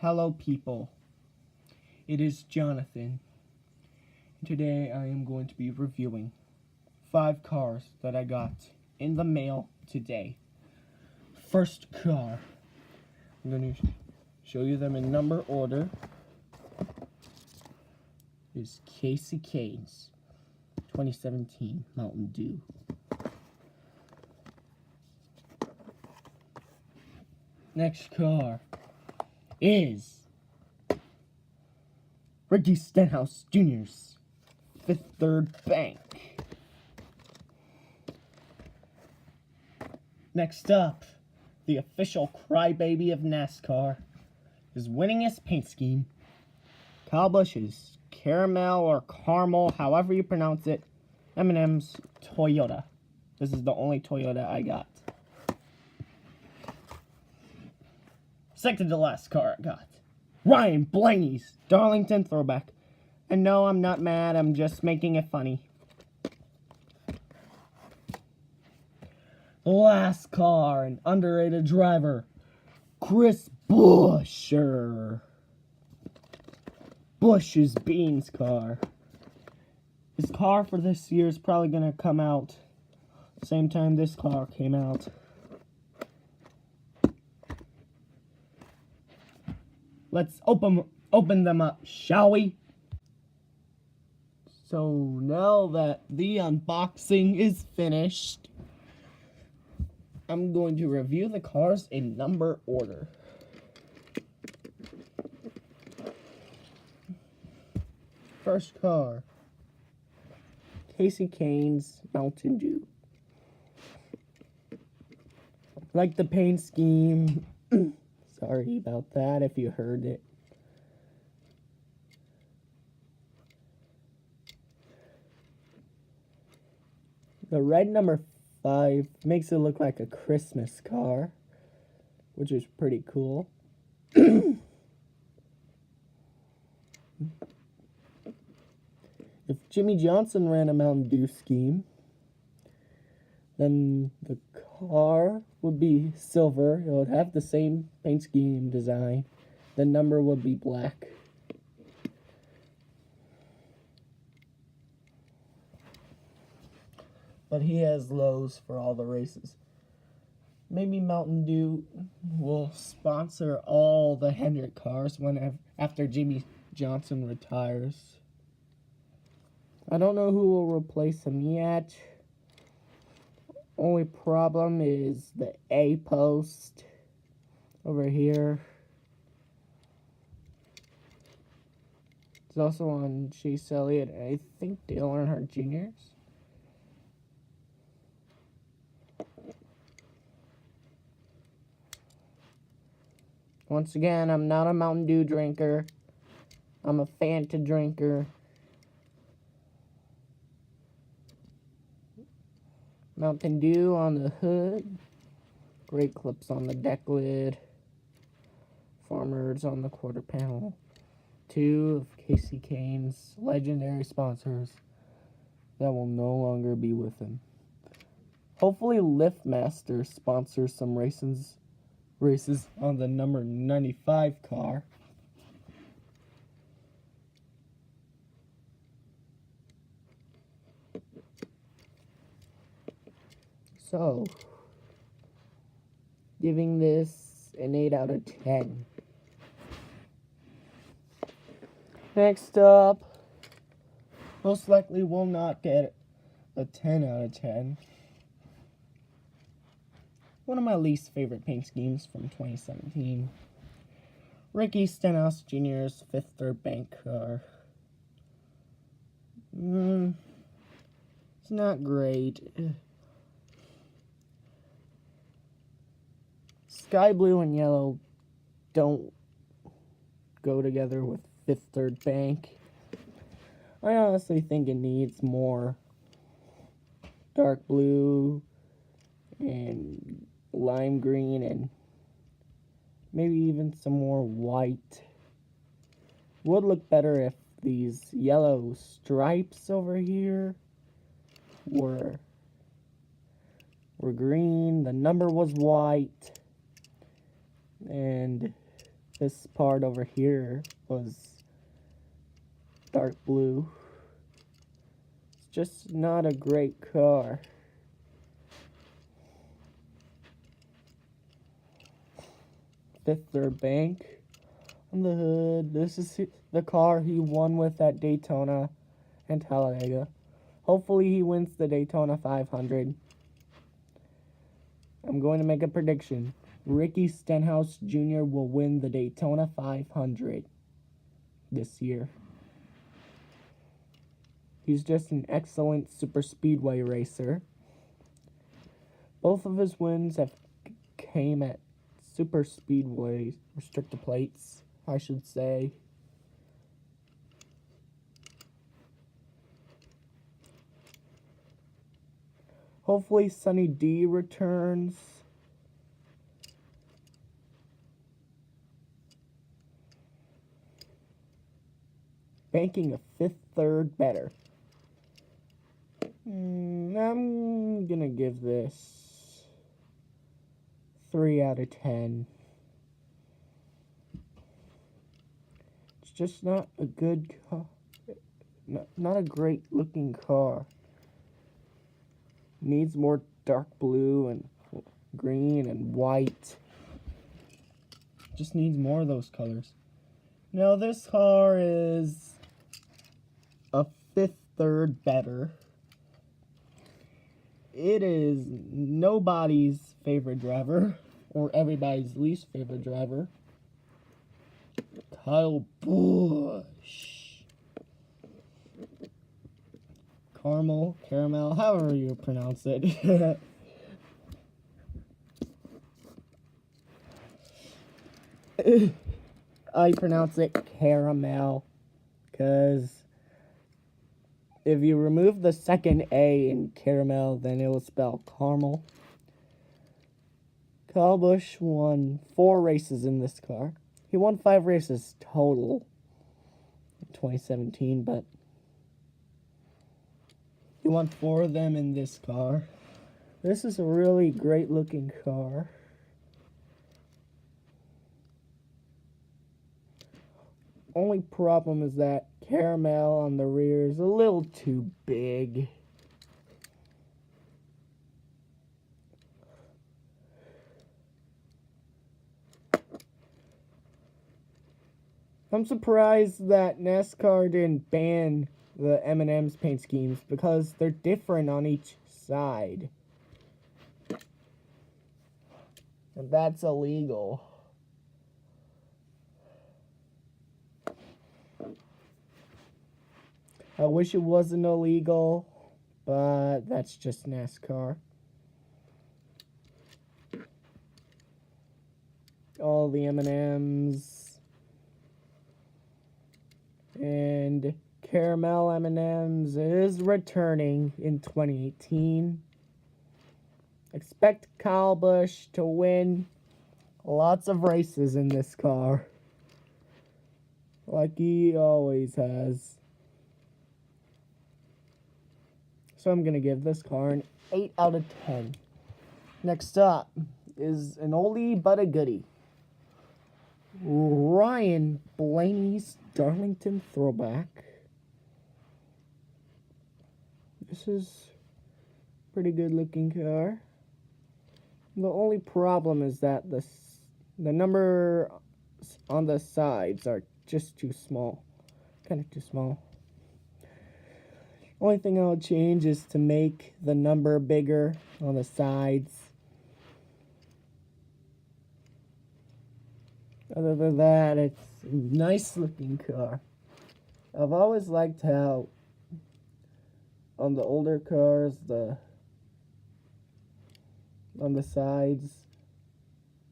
Hello people, it is Jonathan. Today I am going to be reviewing 5 cars that I got in the mail today. First car, I'm going to show you them in number order, is Cain's 2017 Mountain Dew. Next car is Ricky Stenhouse Jr.'s Fifth Third Bank. Next up, the official crybaby of NASCAR, his winningest paint scheme, Busch's Caramel or Carmel, however you pronounce it, M&M's Toyota. This is the only Toyota I got. Second to last car I got, Blaney's Darlington Throwback. And no, I'm not mad, I'm just making it funny. The last car, an underrated driver, Buescher. Busch's Beans car. His car for this year is probably going to come out same time this car came out. Let's open them up, shall we? So now that the unboxing is finished, I'm going to review the cars in number order. First car, Cain's Mountain Dew. Like the paint scheme. Sorry about that if you heard it. The red number 5 makes it look like a Christmas car, which is pretty cool. If Jimmy Johnson ran a Mountain Dew scheme, then the car would be silver. It would have the same paint scheme design. The number would be black. But he has lows for all the races. Maybe Mountain Dew will sponsor all the Hendrick cars after Jimmy Johnson retires. I don't know who will replace him yet. Only problem is the A post over here. It's also on Chase Elliott and I think Dale Earnhardt Jr.'s. Once again, I'm not a Mountain Dew drinker. I'm a Fanta drinker. Mountain Dew on the hood. Great clips on the deck lid. Farmers on the quarter panel. 2 of Cain's legendary sponsors that will no longer be with him. Hopefully LiftMaster sponsors some races on the number 95 car. So, giving this an 8 out of 10. Next up, most likely will not get a 10 out of 10. One of my least favorite paint schemes from 2017. Ricky Stenhouse Jr.'s Fifth Third Bank car. It's not great. Sky blue and yellow don't go together with Fifth Third Bank. I honestly think it needs more dark blue and lime green and maybe even some more white. Would look better if these yellow stripes over here were green, the number was white, and This part over here was dark blue. It's just not a great car. Fifth Third Bank on the hood. This is the car he won with at Daytona and Talladega. Hopefully he wins the Daytona 500. I'm going to make a prediction. Ricky Stenhouse Jr. will win the Daytona 500 this year. He's just an excellent super speedway racer. Both of his wins have came at super speedway restrictor plates, I should say. Hopefully Sunny D returns. Banking a fifth third better. I'm gonna give this 3 out of 10. It's just not a good car. Not a great looking car. Needs more dark blue and green and white. Just needs more of those colors. Now this car is a fifth third better. It is nobody's favorite driver, or everybody's least favorite driver. Kyle Busch. Caramel, however you pronounce it. I pronounce it caramel, because if you remove the second A in caramel, then it will spell caramel. Kyle Busch won 4 races in this car. He won 5 races total in 2017, but he won 4 of them in this car. This is a really great looking car. Only problem is that caramel on the rear is a little too big. I'm surprised that NASCAR didn't ban the M&M's paint schemes, because they're different on each side. And that's illegal. I wish it wasn't illegal, but that's just NASCAR. All the M&Ms and caramel M&Ms is returning in 2018. Expect Kyle Busch to win lots of races in this car, like he always has. So I'm going to give this car an 8 out of 10. Next up is an oldie but a goodie. Ryan Blaney's Darlington Throwback. This is a pretty good looking car. The only problem is that the number on the sides are just too small. Kind of too small. Only thing I'll change is to make the number bigger on the sides. Other than that, it's a nice looking car. I've always liked how on the older cars, on the sides,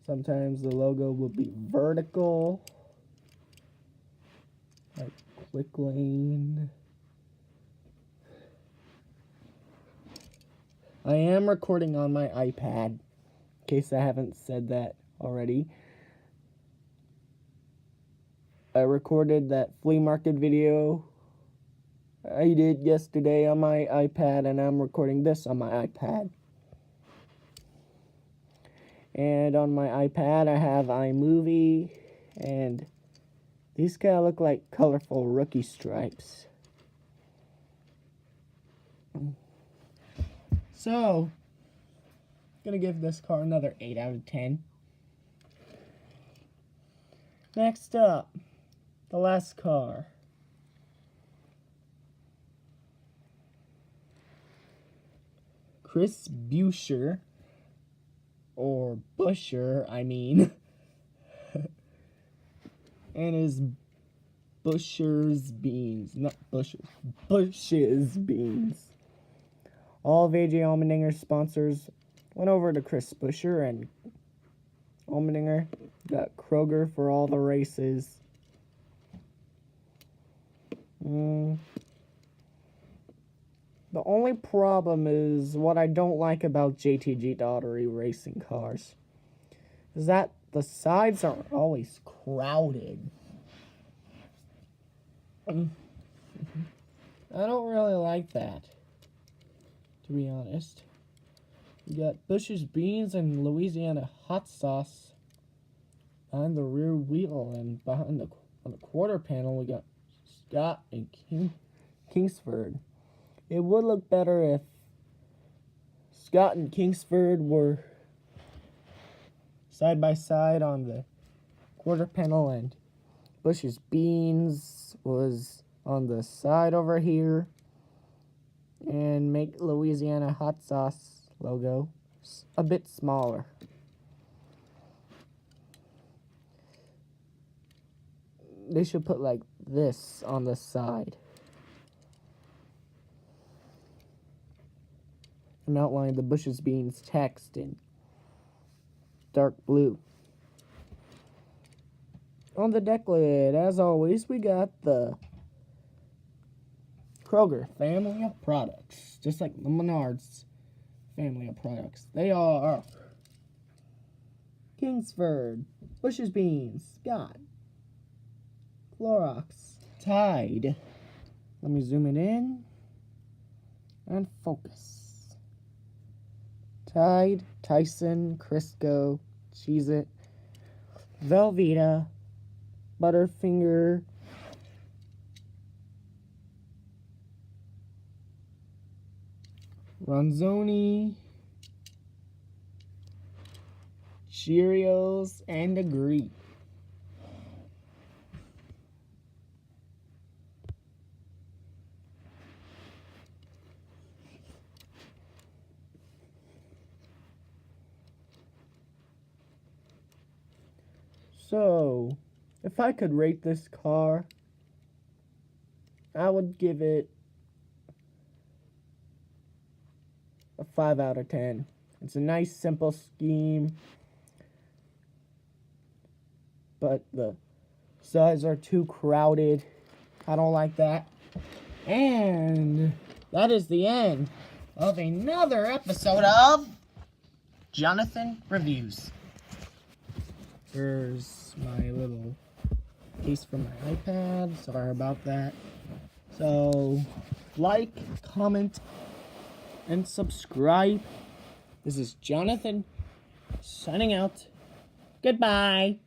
sometimes the logo will be vertical, like Quick Lane. I am recording on my iPad, in case I haven't said that already. I recorded that flea market video I did yesterday on my iPad, and I'm recording this on my iPad. And on my iPad, I have iMovie, And these kind of look like colorful rookie stripes. So, gonna give this car another 8 out of 10. Next up, the last car. Buescher, or Buescher, I mean, and his Buescher's beans, not Busch's beans. All of AJ Allmendinger's sponsors went over to Chris Buescher, and Allmendinger got Kroger for all the races. The only problem is what I don't like about JTG Daughtery racing cars is that the sides are always crowded. I don't really like that, to be honest. We got Busch's beans and Louisiana hot sauce behind the rear wheel, and behind on the quarter panel we got Scott and Kingsford. It would look better if Scott and Kingsford were side by side on the quarter panel, and Busch's beans was on the side over here, and make Louisiana hot sauce logo a bit smaller. They should put like this on the side and outline the Busch's beans text in dark blue. On the deck lid, as always, we got the Kroger family of products, just like the Menards family of products. They are Kingsford, Busch's beans, Scott, Clorox, Tide. Let me zoom it in and focus. Tide, Tyson, Crisco, Cheez-It, Velveeta, Butterfinger, Ronzoni, Cheerios, and Agree. So, if I could rate this car, I would give it a 5 out of 10. It's a nice, simple scheme, but the sides are too crowded. I don't like that. And that is the end of another episode of Jonathan Reviews. There's my little case for my iPad. Sorry about that. So, like, comment, and subscribe. This is Jonathan signing out. Goodbye.